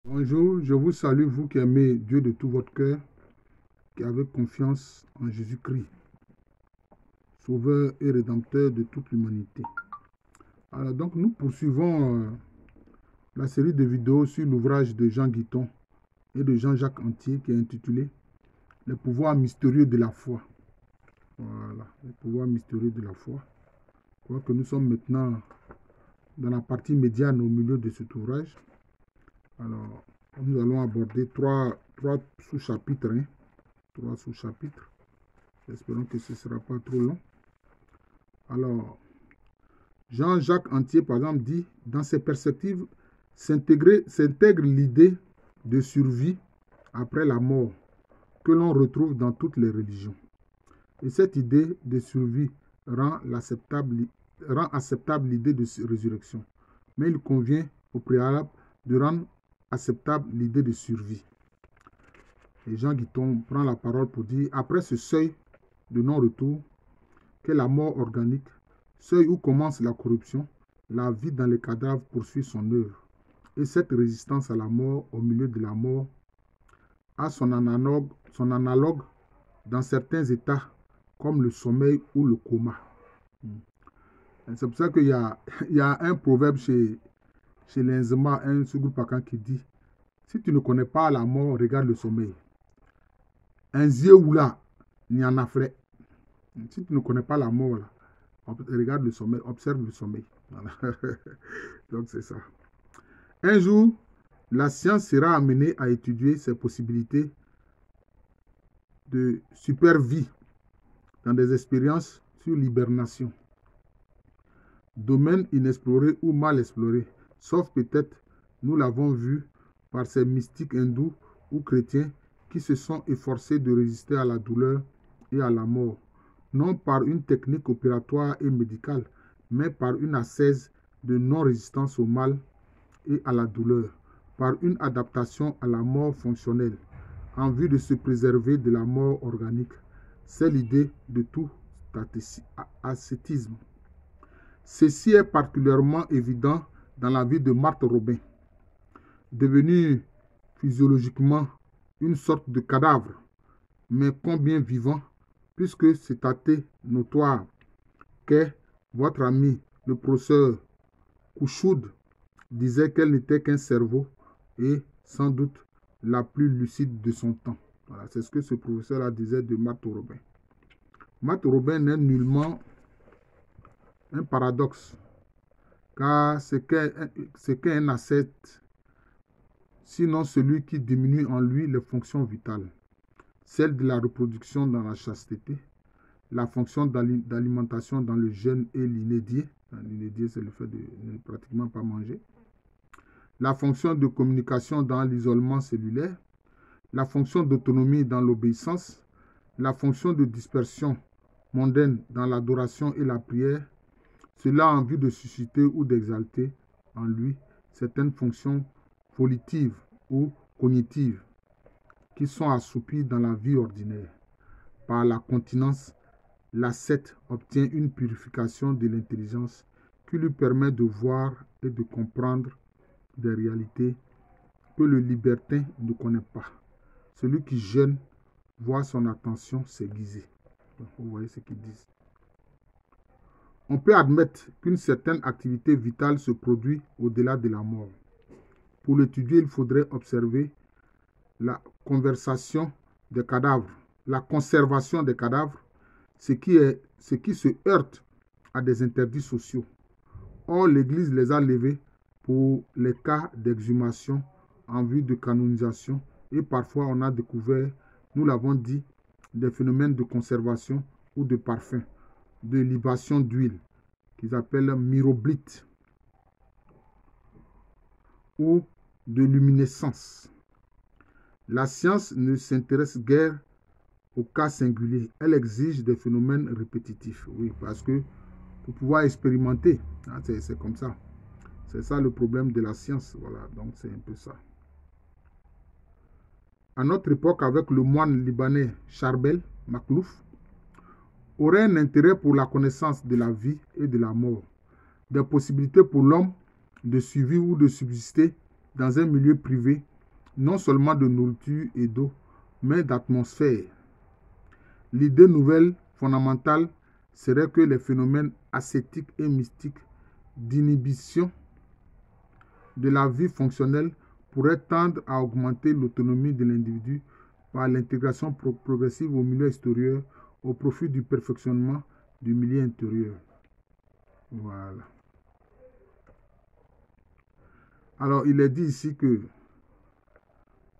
Bonjour, je vous salue, vous qui aimez Dieu de tout votre cœur, qui avez confiance en Jésus-Christ, Sauveur et Rédempteur de toute l'humanité. Alors donc nous poursuivons la série de vidéos sur l'ouvrage de Jean Guiton et de Jean-Jacques Antier qui est intitulé « Les pouvoirs mystérieux de la foi ». Voilà, les pouvoirs mystérieux de la foi. Je crois que nous sommes maintenant dans la partie médiane au milieu de cet ouvrage. Alors, nous allons aborder trois sous-chapitres. Trois sous-chapitres. Espérons que ce ne sera pas trop long. Alors, Jean-Jacques Antier, par exemple, dit, dans ses perspectives, s'intègre l'idée de survie après la mort que l'on retrouve dans toutes les religions. Et cette idée de survie rend acceptable l'idée de résurrection. Mais il convient au préalable de rendre acceptable l'idée de survie. Et Jean Guiton prend la parole pour dire, après ce seuil de non-retour, qu'est la mort organique, seuil où commence la corruption, la vie dans les cadavres poursuit son œuvre. Et cette résistance à la mort, au milieu de la mort, a son analogue dans certains états, comme le sommeil ou le coma. C'est pour ça qu'il y a un proverbe chez les Nzema, un Sugupakan qui dit, si tu ne connais pas la mort, regarde le sommeil. Un zéoula, n'y en a frais. Si tu ne connais pas la mort, là, regarde le sommeil, observe le sommeil. Voilà. Donc c'est ça. Un jour, la science sera amenée à étudier ses possibilités de super-vie dans des expériences sur l'hibernation. Domaine inexploré ou mal exploré, sauf peut-être, nous l'avons vu, par ces mystiques hindous ou chrétiens qui se sont efforcés de résister à la douleur et à la mort, non par une technique opératoire et médicale, mais par une ascèse de non-résistance au mal et à la douleur, par une adaptation à la mort fonctionnelle, en vue de se préserver de la mort organique. C'est l'idée de tout ascétisme. Ceci est particulièrement évident dans la vie de Marthe Robin, devenue physiologiquement une sorte de cadavre, mais combien vivant, puisque c'est athée notoire qu'est votre ami, le professeur Couchoud, disait qu'elle n'était qu'un cerveau et sans doute la plus lucide de son temps. Voilà, c'est ce que ce professeur-là disait de Marthe Robin. Marthe Robin n'est nullement un paradoxe, car c'est qu'un ascète, sinon celui qui diminue en lui les fonctions vitales, celle de la reproduction dans la chasteté, la fonction d'alimentation dans le jeûne et l'inédié. L'inédié, c'est le fait de ne pratiquement pas manger. La fonction de communication dans l'isolement cellulaire, la fonction d'autonomie dans l'obéissance, la fonction de dispersion mondaine dans l'adoration et la prière, cela en vue de susciter ou d'exalter en lui certaines fonctions volitives ou cognitives qui sont assoupies dans la vie ordinaire. Par la continence, l'ascète obtient une purification de l'intelligence qui lui permet de voir et de comprendre des réalités que le libertin ne connaît pas. Celui qui jeûne voit son attention s'aiguiser. Vous voyez ce qu'ils disent. On peut admettre qu'une certaine activité vitale se produit au-delà de la mort. Pour l'étudier, il faudrait observer la conservation des cadavres, ce qui se heurte à des interdits sociaux. Or, l'Église les a levés pour les cas d'exhumation en vue de canonisation et parfois on a découvert, nous l'avons dit, des phénomènes de conservation ou de parfum, de libation d'huile, qu'ils appellent myroblite, ou de luminescence. La science ne s'intéresse guère au cas singulier, elle exige des phénomènes répétitifs. Oui, parce que pour pouvoir expérimenter, c'est comme ça. C'est ça le problème de la science. Voilà, donc c'est un peu ça. À notre époque, avec le moine libanais Charbel Maklouf, aurait un intérêt pour la connaissance de la vie et de la mort, des possibilités pour l'homme de survivre ou de subsister dans un milieu privé non seulement de nourriture et d'eau, mais d'atmosphère. L'idée nouvelle fondamentale serait que les phénomènes ascétiques et mystiques d'inhibition de la vie fonctionnelle pourraient tendre à augmenter l'autonomie de l'individu par l'intégration progressive au milieu extérieur au profit du perfectionnement du milieu intérieur. Voilà. Alors, il est dit ici que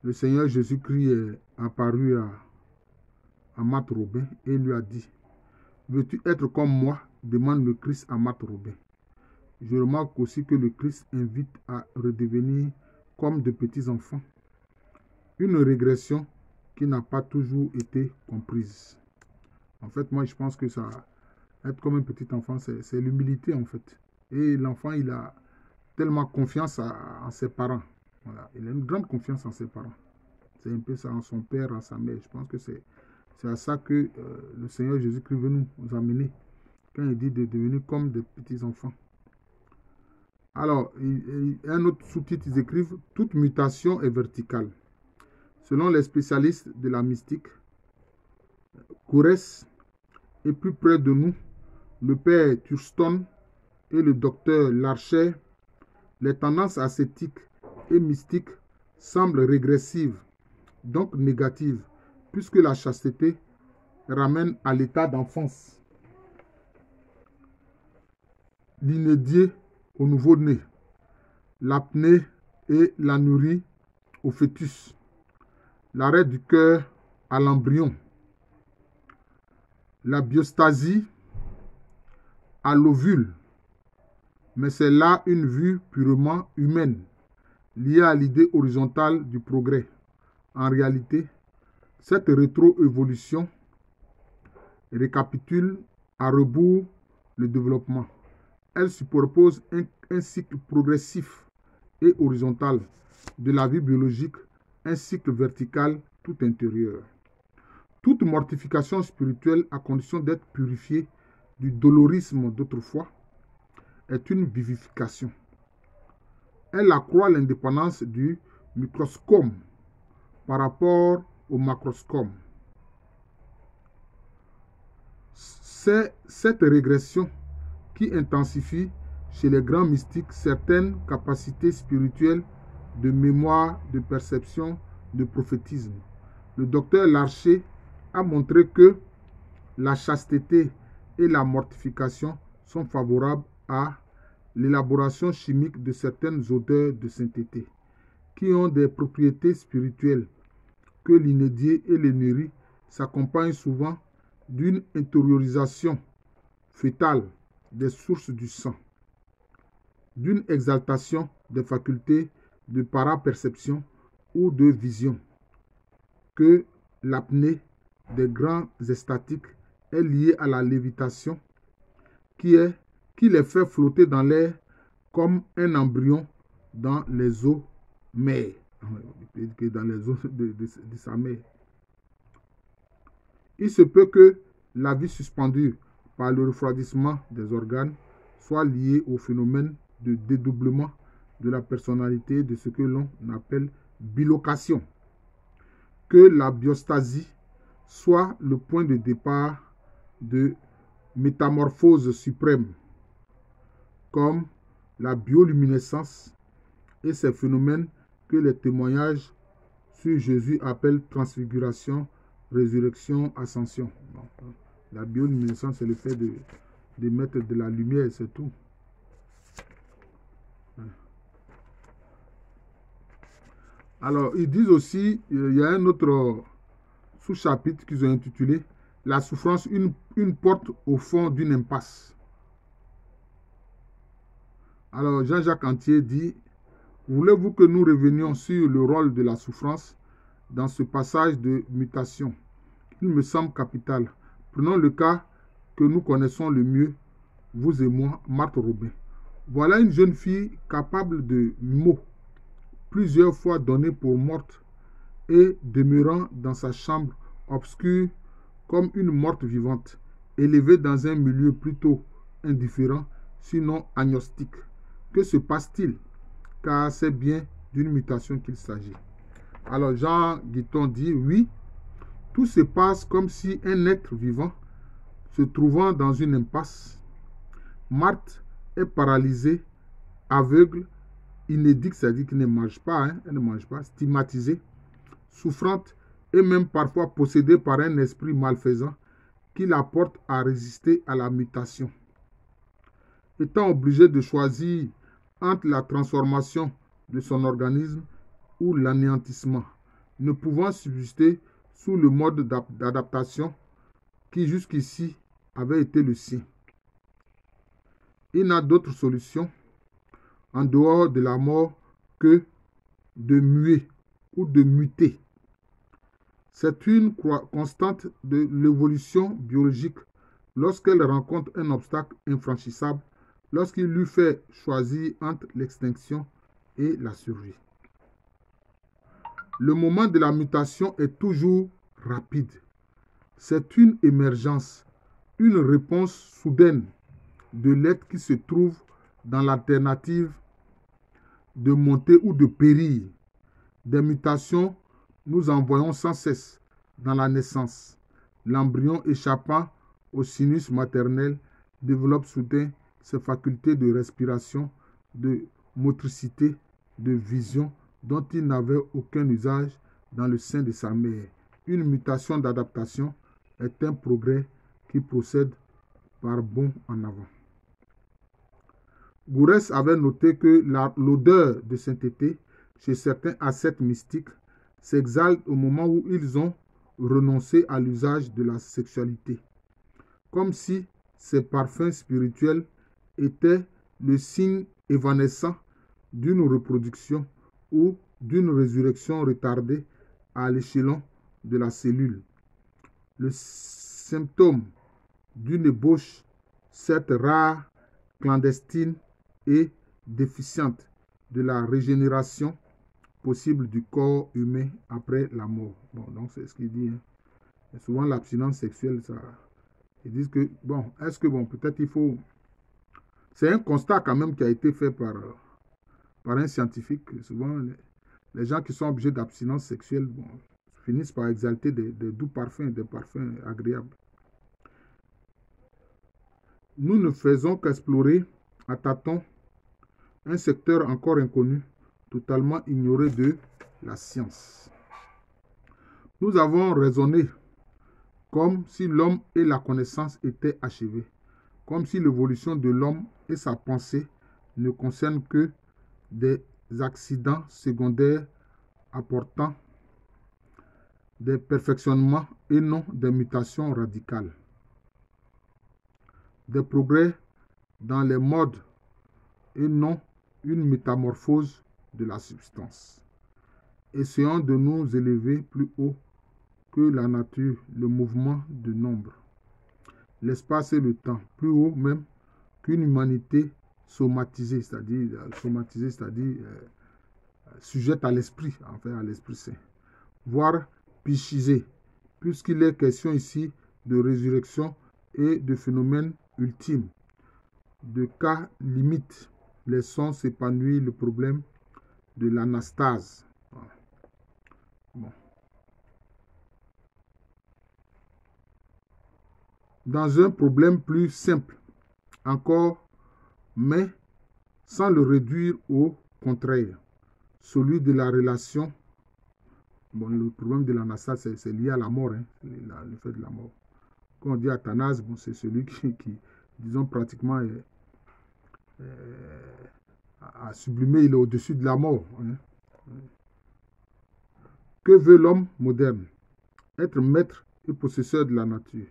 le Seigneur Jésus-Christ est apparu à Marthe Robin et lui a dit: veux-tu être comme moi? Demande le Christ à Marthe Robin. Je remarque aussi que le Christ invite à redevenir comme de petits enfants. Une régression qui n'a pas toujours été comprise. En fait, moi, je pense que ça, être comme un petit enfant, c'est l'humilité, en fait. Et l'enfant, il a tellement confiance en ses parents. Voilà. Il a une grande confiance en ses parents. C'est un peu ça, en son père, en sa mère. Je pense que c'est à ça que le Seigneur Jésus-Christ veut nous amener quand il dit de devenir comme des petits enfants. Alors, un autre sous-titre, ils écrivent « Toute mutation est verticale ». Selon les spécialistes de la mystique, Kourès est plus près de nous, le père Thurston et le docteur Larcher. Les tendances ascétiques et mystiques semblent régressives, donc négatives, puisque la chasteté ramène à l'état d'enfance, l'inédié au nouveau-né, l'apnée et la nourrit au fœtus, l'arrêt du cœur à l'embryon, la biostasie à l'ovule. Mais c'est là une vue purement humaine, liée à l'idée horizontale du progrès. En réalité, cette rétro-évolution récapitule à rebours le développement. Elle superpose un cycle progressif et horizontal de la vie biologique, un cycle vertical tout intérieur. Toute mortification spirituelle, à condition d'être purifiée du dolorisme d'autrefois, est une vivification. Elle accroît l'indépendance du microscope par rapport au macroscope. C'est cette régression qui intensifie chez les grands mystiques certaines capacités spirituelles de mémoire, de perception, de prophétisme. Le docteur Larcher a montré que la chasteté et la mortification sont favorables à l'élaboration chimique de certaines odeurs de sainteté, qui ont des propriétés spirituelles, que l'inédié et l'énérie s'accompagnent souvent d'une intériorisation fétale des sources du sang, d'une exaltation des facultés de paraperception ou de vision, que l'apnée des grands extatiques est liée à la lévitation qui les fait flotter dans l'air comme un embryon dans les eaux mères, dans les eaux de sa mère. Il se peut que la vie suspendue par le refroidissement des organes soit liée au phénomène de dédoublement de la personnalité de ce que l'on appelle bilocation, que la biostasie soit le point de départ de métamorphose suprême, comme la bioluminescence et ces phénomènes que les témoignages sur Jésus appellent transfiguration, résurrection, ascension. La bioluminescence, c'est le fait de mettre de la lumière, c'est tout. Alors, ils disent aussi, il y a un autre sous-chapitre qu'ils ont intitulé « La souffrance, une porte au fond d'une impasse ». Alors, Jean-Jacques Antier dit « Voulez-vous que nous revenions sur le rôle de la souffrance dans ce passage de mutation? Il me semble capital. Prenons le cas que nous connaissons le mieux, vous et moi, Marthe Robin. Voilà une jeune fille capable de mots, plusieurs fois donnée pour morte et demeurant dans sa chambre obscure comme une morte vivante, élevée dans un milieu plutôt indifférent, sinon agnostique. Que se passe-t-il? Car c'est bien d'une mutation qu'il s'agit. Alors Jean Guiton dit, oui, tout se passe comme si un être vivant se trouvant dans une impasse. Marthe est paralysée, aveugle, inédite, c'est-à-dire qu'elle ne mange pas, elle ne mange pas, stigmatisée, souffrante et même parfois possédée par un esprit malfaisant qui la porte à résister à la mutation. Étant obligée de choisir entre la transformation de son organisme ou l'anéantissement, ne pouvant subsister sous le mode d'adaptation qui jusqu'ici avait été le sien. Il n'a d'autre solution en dehors de la mort que de muer ou de muter. C'est une constante de l'évolution biologique lorsqu'elle rencontre un obstacle infranchissable, lorsqu'il lui fait choisir entre l'extinction et la survie. Le moment de la mutation est toujours rapide. C'est une émergence, une réponse soudaine de l'être qui se trouve dans l'alternative de monter ou de périr. Des mutations, nous en voyons sans cesse dans la naissance. L'embryon échappant au sinus maternel développe soudain ses facultés de respiration, de motricité, de vision dont il n'avait aucun usage dans le sein de sa mère. Une mutation d'adaptation est un progrès qui procède par bond en avant. Gourès avait noté que l'odeur de sainteté chez certains ascètes mystiques s'exalte au moment où ils ont renoncé à l'usage de la sexualité, comme si ces parfums spirituels étaient le signe évanescent d'une reproduction ou d'une résurrection retardée à l'échelon de la cellule. Le symptôme d'une ébauche, certes rare, clandestine et déficiente de la régénération possible du corps humain après la mort. Bon, donc c'est ce qu'il dit. Et souvent l'abstinence sexuelle, ça, ils disent que, bon, est-ce que, bon, peut-être il faut... C'est un constat quand même qui a été fait par un scientifique. Souvent, les gens qui sont obligés d'abstinence sexuelle, bon, finissent par exalter des doux parfums, des parfums agréables. Nous ne faisons qu'explorer à tâtons un secteur encore inconnu, totalement ignoré de la science. Nous avons raisonné comme si l'homme et la connaissance étaient achevés, comme si l'évolution de l'homme et sa pensée ne concernent que des accidents secondaires apportant des perfectionnements et non des mutations radicales. Des progrès dans les modes et non une métamorphose de la substance. Essayons de nous élever plus haut que la nature, le mouvement de nombre, l'espace et le temps, plus haut même qu'une humanité somatisée, c'est-à-dire sujette à l'esprit, enfin à l'Esprit Saint, voire psychisée, puisqu'il est question ici de résurrection et de phénomènes ultimes, de cas limites. Laissons s'épanouir le problème de l'anastase. Bon. Dans un problème plus simple encore, mais sans le réduire au contraire, celui de la relation. Bon, le problème de l'anastase, c'est lié à la mort, hein, le fait de la mort. Quand on dit Athanase, bon, c'est celui qui, disons, pratiquement a sublimé, il est au-dessus de la mort. Hein. Que veut l'homme moderne? Être maître et possesseur de la nature,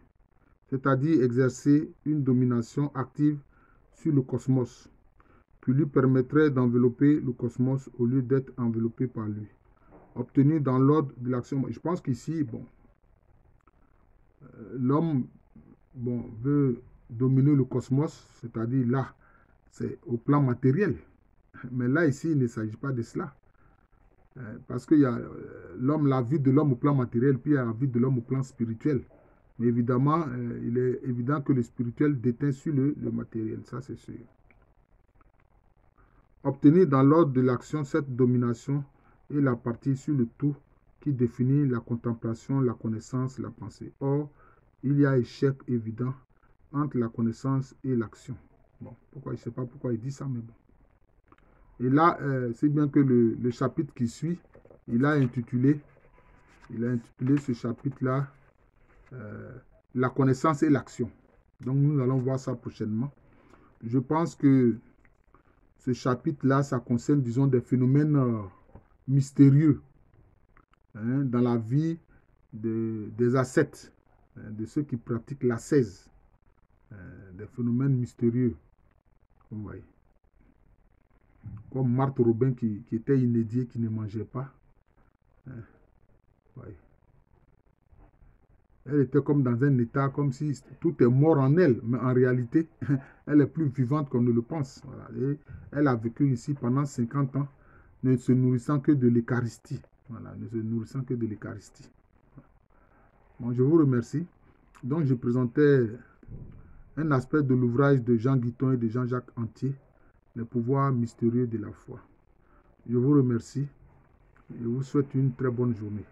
c'est-à-dire exercer une domination active sur le cosmos, qui lui permettrait d'envelopper le cosmos au lieu d'être enveloppé par lui. Obtenu dans l'ordre de l'action. Je pense qu'ici, bon, l'homme veut dominer le cosmos, c'est-à-dire là, c'est au plan matériel. Mais là, ici, il ne s'agit pas de cela. Parce qu'il y a l'homme, la vie de l'homme au plan matériel, puis il y a la vie de l'homme au plan spirituel. Mais évidemment, il est évident que le spirituel déteint sur le matériel, ça c'est sûr. Obtenir dans l'ordre de l'action cette domination est la partie sur le tout qui définit la contemplation, la connaissance, la pensée. Or, il y a échec évident entre la connaissance et l'action. Bon, pourquoi, je ne sais pas pourquoi il dit ça, mais bon. Et là, c'est bien que le chapitre qui suit, il a intitulé ce chapitre-là la connaissance et l'action. Donc, nous allons voir ça prochainement. Je pense que ce chapitre-là, ça concerne, disons, des phénomènes mystérieux dans la vie des ascètes, de ceux qui pratiquent l'ascèse, des phénomènes mystérieux. Vous voyez. Comme Marthe Robin qui était inédiée, qui ne mangeait pas. Ouais. Elle était comme dans un état, comme si tout est mort en elle. Mais en réalité, elle est plus vivante qu'on ne le pense. Voilà. Et elle a vécu ici pendant 50 ans, ne se nourrissant que de l'Eucharistie. Voilà, ne se nourrissant que de l'Eucharistie. Bon, je vous remercie. Donc, je présentais un aspect de l'ouvrage de Jean Guiton et de Jean-Jacques Antier, les pouvoirs mystérieux de la foi. Je vous remercie et vous souhaite une très bonne journée.